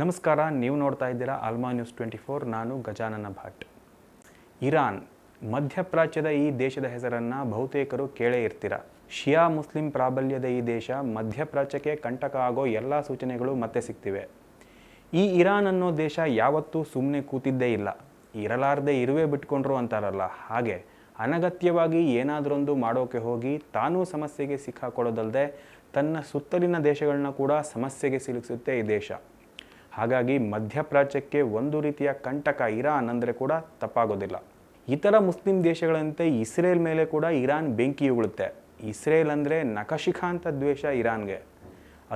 ನಮಸ್ಕಾರ, ನೀವು ನೋಡ್ತಾ ಇದ್ದೀರಾ ಆಲ್ಮಾ ನ್ಯೂಸ್ 24. ನಾನು ಗಜಾನನ ಭಟ್. ಇರಾನ್, ಮಧ್ಯಪ್ರಾಚ್ಯದ ಈ ದೇಶದ ಹೆಸರನ್ನು ಬಹುತೇಕರು ಕೇಳೇ ಇರ್ತೀರ. ಶಿಯಾ ಮುಸ್ಲಿಂ ಪ್ರಾಬಲ್ಯದ ಈ ದೇಶ ಮಧ್ಯಪ್ರಾಚ್ಯಕ್ಕೆ ಕಂಟಕ ಆಗೋ ಎಲ್ಲ ಸೂಚನೆಗಳು ಮತ್ತೆ ಸಿಗ್ತಿವೆ. ಈ ಇರಾನ್ ಅನ್ನೋ ದೇಶ ಯಾವತ್ತೂ ಸುಮ್ಮನೆ ಕೂತಿದ್ದೇ ಇಲ್ಲ. ಇರಲಾರದೆ ಇರುವೆ ಬಿಟ್ಕೊಂಡ್ರು ಅಂತಾರಲ್ಲ, ಹಾಗೆ ಅನಗತ್ಯವಾಗಿ ಏನಾದರೊಂದು ಮಾಡೋಕೆ ಹೋಗಿ ತಾನೂ ಸಮಸ್ಯೆಗೆ ಸಿಕ್ಕಾಕೊಳ್ಳೋದಲ್ಲದೆ ತನ್ನ ಸುತ್ತಲಿನ ದೇಶಗಳನ್ನ ಕೂಡ ಸಮಸ್ಯೆಗೆ ಸಿಲುಕಿಸುತ್ತೆ ಈ ದೇಶ. ಹಾಗಾಗಿ ಮಧ್ಯಪ್ರಾಚ್ಯಕ್ಕೆ ಒಂದು ರೀತಿಯ ಕಂಟಕ ಇರಾನ್ ಅಂದರೆ ಕೂಡ ತಪ್ಪಾಗೋದಿಲ್ಲ. ಇತರ ಮುಸ್ಲಿಂ ದೇಶಗಳಂತೆ ಇಸ್ರೇಲ್ ಮೇಲೆ ಕೂಡ ಇರಾನ್ ಬೆಂಕಿ ಉಗುಳುತ್ತೆ. ಇಸ್ರೇಲ್ ಅಂದರೆ ನಖಶಿಖಾಂತ ದ್ವೇಷ ಇರಾನ್ಗೆ.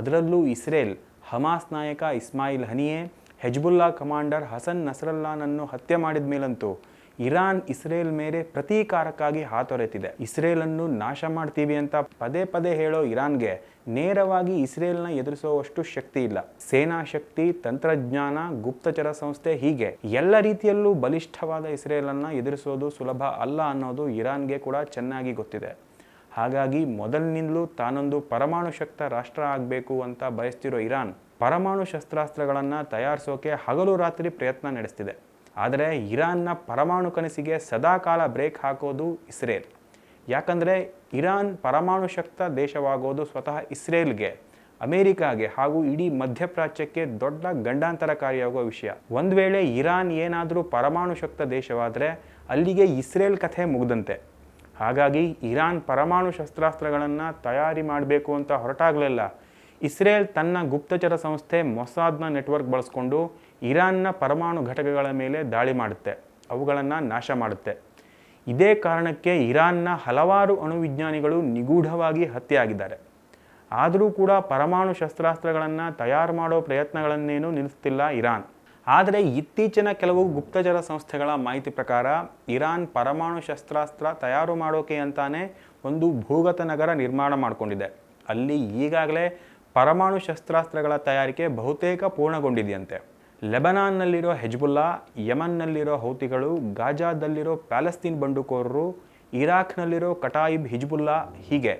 ಅದರಲ್ಲೂ ಇಸ್ರೇಲ್ ಹಮಾಸ್ ನಾಯಕ ಇಸ್ಮಾಯಿಲ್ ಹನಿಯೆ, ಹೆಜ್ಬುಲ್ಲಾ ಕಮಾಂಡರ್ ಹಸನ್ ನಸ್ರಲ್ಲಾನನ್ನು ಹತ್ಯೆ ಮಾಡಿದ ಮೇಲಂತೂ ಇರಾನ್ ಇಸ್ರೇಲ್ ಮೇಲೆ ಪ್ರತೀಕಾರಕ್ಕಾಗಿ ಹಾತೊರೆತಿದೆ. ಇಸ್ರೇಲನ್ನು ನಾಶ ಮಾಡ್ತೀವಿ ಅಂತ ಪದೇ ಪದೇ ಹೇಳೋ ಇರಾನ್ಗೆ ನೇರವಾಗಿ ಇಸ್ರೇಲ್ನ ಎದುರಿಸುವಷ್ಟು ಶಕ್ತಿ ಇಲ್ಲ. ಸೇನಾ ಶಕ್ತಿ, ತಂತ್ರಜ್ಞಾನ, ಗುಪ್ತಚರ ಸಂಸ್ಥೆ, ಹೀಗೆ ಎಲ್ಲ ರೀತಿಯಲ್ಲೂ ಬಲಿಷ್ಠವಾದ ಇಸ್ರೇಲನ್ನು ಎದುರಿಸೋದು ಸುಲಭ ಅಲ್ಲ ಅನ್ನೋದು ಇರಾನ್ಗೆ ಕೂಡ ಚೆನ್ನಾಗಿ ಗೊತ್ತಿದೆ. ಹಾಗಾಗಿ ಮೊದಲಿನಿಂದಲೂ ತಾನೊಂದು ಪರಮಾಣು ಶಕ್ತ ರಾಷ್ಟ್ರ ಆಗಬೇಕು ಅಂತ ಬಯಸ್ತಿರೋ ಇರಾನ್ ಪರಮಾಣು ಶಸ್ತ್ರಾಸ್ತ್ರಗಳನ್ನು ತಯಾರಿಸೋಕೆ ಹಗಲು ರಾತ್ರಿ ಪ್ರಯತ್ನ ನಡೆಸ್ತಿದೆ. ಆದರೆ ಇರಾನ್ನ ಪರಮಾಣು ಕನಸಿಗೆ ಸದಾಕಾಲ ಬ್ರೇಕ್ ಹಾಕೋದು ಇಸ್ರೇಲ್. ಯಾಕಂದರೆ ಇರಾನ್ ಪರಮಾಣು ಶಕ್ತ ದೇಶವಾಗೋದು ಸ್ವತಃ ಇಸ್ರೇಲ್ಗೆ, ಅಮೇರಿಕಾಗೆ ಹಾಗೂ ಇಡೀ ಮಧ್ಯಪ್ರಾಚ್ಯಕ್ಕೆ ದೊಡ್ಡ ಗಂಡಾಂತರಕಾರಿಯಾಗುವ ವಿಷಯ. ಒಂದು ವೇಳೆ ಇರಾನ್ ಏನಾದರೂ ಪರಮಾಣು ಶಕ್ತ ದೇಶವಾದರೆ ಅಲ್ಲಿಗೆ ಇಸ್ರೇಲ್ ಕಥೆ ಮುಗ್ದಂತೆ. ಹಾಗಾಗಿ ಇರಾನ್ ಪರಮಾಣು ಶಸ್ತ್ರಾಸ್ತ್ರಗಳನ್ನು ತಯಾರಿ ಮಾಡಬೇಕು ಅಂತ ಹೊರಟಾಗಲೆಲ್ಲ ಇಸ್ರೇಲ್ ತನ್ನ ಗುಪ್ತಚರ ಸಂಸ್ಥೆ ಮೊಸಾದ್ನ ನೆಟ್ವರ್ಕ್ ಬಳಸ್ಕೊಂಡು ಇರಾನ್ನ ಪರಮಾಣು ಘಟಕಗಳ ಮೇಲೆ ದಾಳಿ ಮಾಡುತ್ತೆ, ಅವುಗಳನ್ನು ನಾಶ ಮಾಡುತ್ತೆ. ಇದೇ ಕಾರಣಕ್ಕೆ ಇರಾನ್ನ ಹಲವಾರು ಅಣುವಿಜ್ಞಾನಿಗಳು ನಿಗೂಢವಾಗಿ ಹತ್ಯೆಯಾಗಿದ್ದಾರೆ. ಆದರೂ ಕೂಡ ಪರಮಾಣು ಶಸ್ತ್ರಾಸ್ತ್ರಗಳನ್ನು ತಯಾರು ಮಾಡೋ ಪ್ರಯತ್ನಗಳನ್ನೇನೂ ನಿಲ್ಲಿಸ್ತಿಲ್ಲ ಇರಾನ್. ಆದರೆ ಇತ್ತೀಚಿನ ಕೆಲವು ಗುಪ್ತಚರ ಸಂಸ್ಥೆಗಳ ಮಾಹಿತಿ ಪ್ರಕಾರ ಇರಾನ್ ಪರಮಾಣು ಶಸ್ತ್ರಾಸ್ತ್ರ ತಯಾರು ಮಾಡೋಕೆ ಅಂತಾನೆ ಒಂದು ಭೂಗತ ನಗರ ನಿರ್ಮಾಣ ಮಾಡಿಕೊಂಡಿದೆ. ಅಲ್ಲಿ ಈಗಾಗಲೇ ಪರಮಾಣು ಶಸ್ತ್ರಾಸ್ತ್ರಗಳ ತಯಾರಿಕೆ ಬಹುತೇಕ ಪೂರ್ಣಗೊಂಡಿದೆಯಂತೆ. ಲೆಬನಾನ್ನಲ್ಲಿರೋ ಹೆಜ್ಬುಲ್ಲಾ, ಯಮನ್ನಲ್ಲಿರೋ ಹೌತಿಗಳು, ಗಾಜಾದಲ್ಲಿರೋ ಪ್ಯಾಲೆಸ್ತೀನ್ ಬಂಡುಕೋರರು, ಇರಾಕ್ನಲ್ಲಿರೋ ಕಟಾಯಿಬ್ ಹಿಜ್ಬುಲ್ಲಾ, ಹೀಗೆ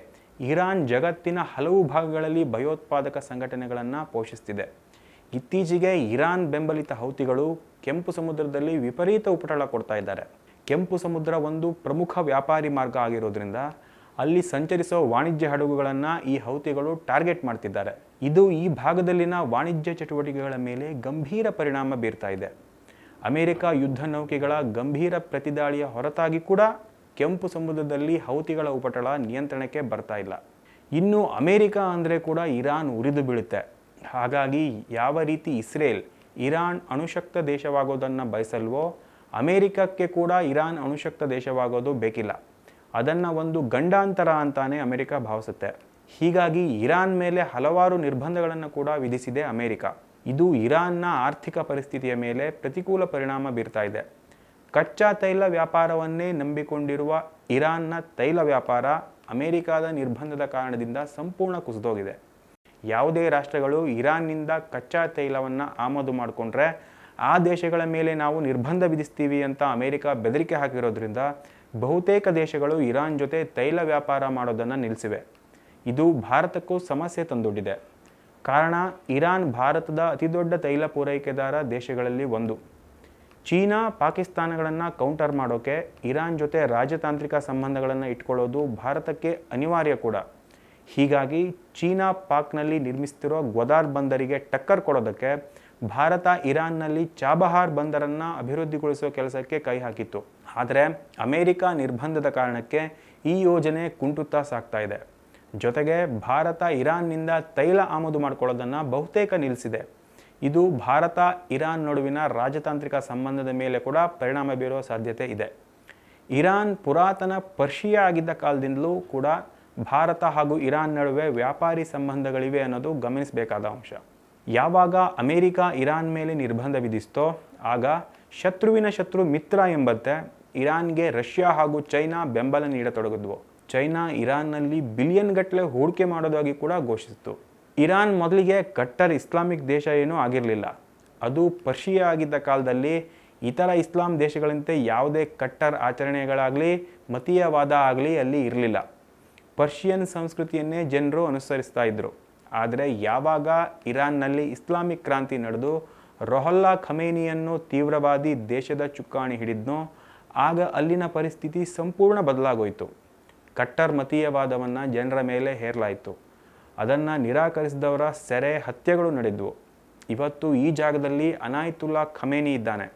ಇರಾನ್ ಜಗತ್ತಿನ ಹಲವು ಭಾಗಗಳಲ್ಲಿ ಭಯೋತ್ಪಾದಕ ಸಂಘಟನೆಗಳನ್ನು ಪೋಷಿಸ್ತಿದೆ. ಇತ್ತೀಚೆಗೆ ಇರಾನ್ ಬೆಂಬಲಿತ ಹೌತಿಗಳು ಕೆಂಪು ಸಮುದ್ರದಲ್ಲಿ ವಿಪರೀತ ಉಪಟಳ ಕೊಡ್ತಾ ಇದ್ದಾರೆ. ಕೆಂಪು ಸಮುದ್ರ ಒಂದು ಪ್ರಮುಖ ವ್ಯಾಪಾರಿ ಮಾರ್ಗ ಆಗಿರೋದ್ರಿಂದ ಅಲ್ಲಿ ಸಂಚರಿಸೋ ವಾಣಿಜ್ಯ ಹಡಗುಗಳನ್ನು ಈ ಹೌತಿಗಳು ಟಾರ್ಗೆಟ್ ಮಾಡ್ತಿದ್ದಾರೆ. ಇದು ಈ ಭಾಗದಲ್ಲಿನ ವಾಣಿಜ್ಯ ಚಟುವಟಿಕೆಗಳ ಮೇಲೆ ಗಂಭೀರ ಪರಿಣಾಮ ಬೀರ್ತಾ ಇದೆ. ಅಮೆರಿಕ ಯುದ್ಧ ನೌಕೆಗಳ ಗಂಭೀರ ಪ್ರತಿದಾಳಿಯ ಹೊರತಾಗಿ ಕೂಡ ಕೆಂಪು ಸಮುದ್ರದಲ್ಲಿ ಹೌತಿಗಳ ಉಪಟಳ ನಿಯಂತ್ರಣಕ್ಕೆ ಬರ್ತಾ ಇಲ್ಲ. ಇನ್ನು ಅಮೆರಿಕ ಅಂದರೆ ಕೂಡ ಇರಾನ್ ಉರಿದು ಬೀಳುತ್ತೆ. ಹಾಗಾಗಿ ಯಾವ ರೀತಿ ಇಸ್ರೇಲ್ ಇರಾನ್ ಅಣುಶಕ್ತ ದೇಶವಾಗೋದನ್ನು ಬಯಸಲ್ವೋ, ಅಮೆರಿಕಕ್ಕೆ ಕೂಡ ಇರಾನ್ ಅಣುಶಕ್ತ ದೇಶವಾಗೋದು ಬೇಕಿಲ್ಲ. ಅದನ್ನು ಒಂದು ಗಂಡಾಂತರ ಅಂತಾನೆ ಅಮೆರಿಕ ಭಾವಿಸುತ್ತೆ. ಹೀಗಾಗಿ ಇರಾನ್ ಮೇಲೆ ಹಲವಾರು ನಿರ್ಬಂಧಗಳನ್ನು ಕೂಡ ವಿಧಿಸಿದೆ ಅಮೆರಿಕ. ಇದು ಇರಾನ್ನ ಆರ್ಥಿಕ ಪರಿಸ್ಥಿತಿಯ ಮೇಲೆ ಪ್ರತಿಕೂಲ ಪರಿಣಾಮ ಬೀರ್ತಾ ಇದೆ. ಕಚ್ಚಾ ತೈಲ ವ್ಯಾಪಾರವನ್ನೇ ನಂಬಿಕೊಂಡಿರುವ ಇರಾನ್ನ ತೈಲ ವ್ಯಾಪಾರ ಅಮೆರಿಕದ ನಿರ್ಬಂಧದ ಕಾರಣದಿಂದ ಸಂಪೂರ್ಣ ಕುಸಿದೋಗಿದೆ. ಯಾವುದೇ ರಾಷ್ಟ್ರಗಳು ಇರಾನ್ನಿಂದ ಕಚ್ಚಾ ತೈಲವನ್ನು ಆಮದು ಮಾಡಿಕೊಂಡ್ರೆ ಆ ದೇಶಗಳ ಮೇಲೆ ನಾವು ನಿರ್ಬಂಧ ವಿಧಿಸ್ತೀವಿ ಅಂತ ಅಮೆರಿಕ ಬೆದರಿಕೆ ಹಾಕಿರೋದ್ರಿಂದ ಬಹುತೇಕ ದೇಶಗಳು ಇರಾನ್ ಜೊತೆ ತೈಲ ವ್ಯಾಪಾರ ಮಾಡೋದನ್ನು ನಿಲ್ಲಿಸಿವೆ. ಇದು ಭಾರತಕ್ಕೂ ಸಮಸ್ಯೆ ತಂದೊಡ್ಡಿದೆ. ಕಾರಣ, ಇರಾನ್ ಭಾರತದ ಅತಿದೊಡ್ಡ ತೈಲ ಪೂರೈಕೆದಾರ ದೇಶಗಳಲ್ಲಿ ಒಂದು. ಚೀನಾ, ಪಾಕಿಸ್ತಾನಗಳನ್ನು ಕೌಂಟರ್ ಮಾಡೋಕೆ ಇರಾನ್ ಜೊತೆ ರಾಜತಾಂತ್ರಿಕ ಸಂಬಂಧಗಳನ್ನು ಇಟ್ಕೊಳ್ಳೋದು ಭಾರತಕ್ಕೆ ಅನಿವಾರ್ಯ ಕೂಡ. ಹೀಗಾಗಿ ಚೀನಾ ಪಾಕ್ನಲ್ಲಿ ನಿರ್ಮಿಸ್ತಿರೋ ಗ್ವದಾರ್ ಬಂದರಿಗೆ ಟಕ್ಕರ್ ಕೊಡೋದಕ್ಕೆ ಭಾರತ ಇರಾನ್ನಲ್ಲಿ ಚಾಬಹಾರ್ ಬಂದರನ್ನು ಅಭಿವೃದ್ಧಿಗೊಳಿಸೋ ಕೆಲಸಕ್ಕೆ ಕೈ ಹಾಕಿತ್ತು. ಆದರೆ ಅಮೆರಿಕ ನಿರ್ಬಂಧದ ಕಾರಣಕ್ಕೆ ಈ ಯೋಜನೆ ಕುಂಟುತ್ತಾ ಸಾಗ್ತಾ ಇದೆ. ಜೊತೆಗೆ ಭಾರತ ಇರಾನ್ನಿಂದ ತೈಲ ಆಮದು ಮಾಡ್ಕೊಳ್ಳೋದನ್ನು ಬಹುತೇಕ ನಿಲ್ಲಿಸಿದೆ. ಇದು ಭಾರತ ಇರಾನ್ ನಡುವಿನ ರಾಜತಾಂತ್ರಿಕ ಸಂಬಂಧದ ಮೇಲೆ ಕೂಡ ಪರಿಣಾಮ ಬೀರೋ ಸಾಧ್ಯತೆ ಇದೆ. ಇರಾನ್ ಪುರಾತನ ಪರ್ಷಿಯಾ ಆಗಿದ್ದ ಕಾಲದಿಂದಲೂ ಕೂಡ ಭಾರತ ಹಾಗೂ ಇರಾನ್ ನಡುವೆ ವ್ಯಾಪಾರಿ ಸಂಬಂಧಗಳಿವೆ ಅನ್ನೋದು ಗಮನಿಸಬೇಕಾದ ಅಂಶ. ಯಾವಾಗ ಅಮೆರಿಕ ಇರಾನ್ ಮೇಲೆ ನಿರ್ಬಂಧ ವಿಧಿಸ್ತೋ ಆಗ ಶತ್ರುವಿನ ಶತ್ರು ಮಿತ್ರ ಎಂಬಂತೆ ಇರಾನ್ಗೆ ರಷ್ಯಾ ಹಾಗೂ ಚೈನಾ ಬೆಂಬಲ ನೀಡತೊಡಗಿದ್ವು. ಚೈನಾ ಇರಾನ್ನಲ್ಲಿ ಬಿಲಿಯನ್ ಗಟ್ಟಲೆ ಹೂಡಿಕೆ ಮಾಡೋದಾಗಿ ಕೂಡ ಘೋಷಿಸಿತು. ಇರಾನ್ ಮೊದಲಿಗೆ ಕಟ್ಟರ್ ಇಸ್ಲಾಮಿಕ್ ದೇಶ ಏನೂ ಆಗಿರಲಿಲ್ಲ. ಅದು ಪರ್ಷಿಯಾ ಆಗಿದ್ದ ಕಾಲದಲ್ಲಿ ಇತರ ಇಸ್ಲಾಂ ದೇಶಗಳಂತೆ ಯಾವುದೇ ಕಟ್ಟರ್ ಆಚರಣೆಗಳಾಗಲಿ ಮತೀಯವಾದ ಆಗಲಿ ಅಲ್ಲಿ ಇರಲಿಲ್ಲ. ಪರ್ಷಿಯನ್ ಸಂಸ್ಕೃತಿಯನ್ನೇ ಜನರು ಅನುಸರಿಸ್ತಾ ಇದ್ದರು. ಆದರೆ ಯಾವಾಗ ಇರಾನ್ನಲ್ಲಿ ಇಸ್ಲಾಮಿಕ್ ಕ್ರಾಂತಿ ನಡೆದು ರುಹುಲ್ಲಾ ಖಮೇನಿಯನ್ನು ತೀವ್ರವಾದಿ ದೇಶದ ಚುಕ್ಕಾಣಿ ಹಿಡಿದ್ನೋ ಆಗ ಅಲ್ಲಿನ ಪರಿಸ್ಥಿತಿ ಸಂಪೂರ್ಣ ಬದಲಾಗೋಯಿತು. ಕಟ್ಟರ್ ಮತೀಯವಾದವನ್ನು ಜನರ ಮೇಲೆ ಹೇರಲಾಯಿತು. ಅದನ್ನು ನಿರಾಕರಿಸಿದವರ ಸೆರೆ ಹತ್ಯೆಗಳು ನಡೆದವು. ಇವತ್ತು ಈ ಜಾಗದಲ್ಲಿ ಅನಾಯತುಲ್ಲಾ ಖಮೇನಿ ಇದ್ದಾನೆ.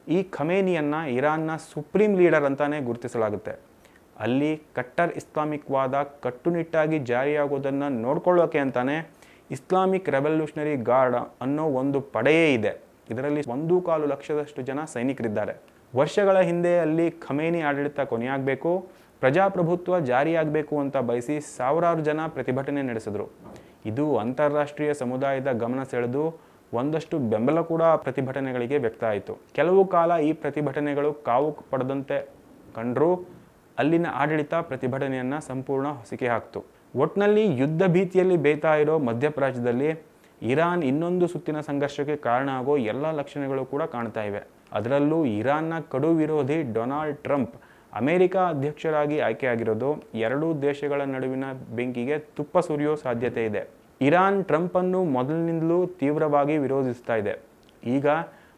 ಈ ಖಮೇನಿಯನ್ನು ಇರಾನ್ನ ಸುಪ್ರೀಂ ಲೀಡರ್ ಅಂತಾನೆ ಗುರುತಿಸಲಾಗುತ್ತೆ. ಅಲ್ಲಿ ಕಟ್ಟರ್ ಇಸ್ಲಾಮಿಕ್ ವಾದ ಕಟ್ಟುನಿಟ್ಟಾಗಿ ಜಾರಿಯಾಗೋದನ್ನು ನೋಡ್ಕೊಳ್ಳೋಕೆ ಅಂತಾನೆ ಇಸ್ಲಾಮಿಕ್ ರೆವಲ್ಯೂಷನರಿ ಗಾರ್ಡ್ ಅನ್ನೋ ಒಂದು ಪಡೆಯೇ ಇದೆ. ಇದರಲ್ಲಿ 1.25 ಲಕ್ಷದಷ್ಟು ಜನ ಸೈನಿಕರಿದ್ದಾರೆ. ವರ್ಷಗಳ ಹಿಂದೆ ಅಲ್ಲಿ ಖಮೇನಿ ಆಡಳಿತ ಕೊನೆಯಾಗಬೇಕು, ಪ್ರಜಾಪ್ರಭುತ್ವ ಜಾರಿಯಾಗಬೇಕು ಅಂತ ಬಯಸಿ ಸಾವಿರಾರು ಜನ ಪ್ರತಿಭಟನೆ ನಡೆಸಿದ್ರು. ಇದು ಅಂತಾರಾಷ್ಟ್ರೀಯ ಸಮುದಾಯದ ಗಮನ ಸೆಳೆದು ಒಂದಷ್ಟು ಬೆಂಬಲ ಕೂಡ ಪ್ರತಿಭಟನೆಗಳಿಗೆ ವ್ಯಕ್ತ ಆಯಿತು. ಕೆಲವು ಕಾಲ ಈ ಪ್ರತಿಭಟನೆಗಳು ಕಾವು ಪಡೆದಂತೆ ಕಂಡ್ರೂ ಅಲ್ಲಿನ ಆಡಳಿತ ಪ್ರತಿಭಟನೆಯನ್ನು ಸಂಪೂರ್ಣ ಹೊಸಿಕೆ ಹಾಕ್ತು. ಒಟ್ನಲ್ಲಿ ಯುದ್ಧ ಭೀತಿಯಲ್ಲಿ ಬೇಯ್ತಾ ಇರೋ ಮಧ್ಯಪ್ರಾಚ್ಯದಲ್ಲಿ ಇರಾನ್ ಇನ್ನೊಂದು ಸುತ್ತಿನ ಸಂಘರ್ಷಕ್ಕೆ ಕಾರಣ ಆಗೋ ಎಲ್ಲ ಲಕ್ಷಣಗಳು ಕೂಡ ಕಾಣ್ತಾ ಇವೆ. ಅದರಲ್ಲೂ ಇರಾನ್ನ ಕಡು ವಿರೋಧಿ ಡೊನಾಲ್ಡ್ ಟ್ರಂಪ್ ಅಮೆರಿಕ ಅಧ್ಯಕ್ಷರಾಗಿ ಆಯ್ಕೆಯಾಗಿರೋದು ಎರಡೂ ದೇಶಗಳ ನಡುವಿನ ಬೆಂಕಿಗೆ ತುಪ್ಪ ಸುರಿಯೋ ಸಾಧ್ಯತೆ ಇದೆ. ಇರಾನ್ ಟ್ರಂಪನ್ನು ಮೊದಲಿನಿಂದಲೂ ತೀವ್ರವಾಗಿ ವಿರೋಧಿಸ್ತಾ ಇದೆ. ಈಗ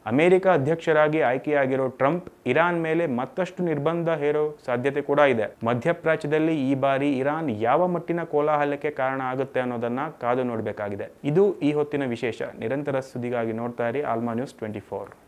ಅಮೆರಿಕ ಅಧ್ಯಕ್ಷರಾಗಿ ಆಯ್ಕೆಯಾಗಿರೋ ಟ್ರಂಪ್ ಇರಾನ್ ಮೇಲೆ ಮತ್ತಷ್ಟು ನಿರ್ಬಂಧ ಹೇರೋ ಸಾಧ್ಯತೆ ಕೂಡ ಇದೆ. ಮಧ್ಯಪ್ರಾಚ್ಯದಲ್ಲಿ ಈ ಬಾರಿ ಇರಾನ್ ಯಾವ ಮಟ್ಟಿನ ಕೋಲಾಹಲಕ್ಕೆ ಕಾರಣ ಆಗುತ್ತೆ ಅನ್ನೋದನ್ನ ಕಾದು ನೋಡಬೇಕಾಗಿದೆ. ಇದು ಈ ಹೊತ್ತಿನ ವಿಶೇಷ. ನಿರಂತರ ಸುದ್ದಿಗಾಗಿ ನೋಡ್ತಾ ಇರಿ ಆಲ್ಮಾ ನ್ಯೂಸ್ 24.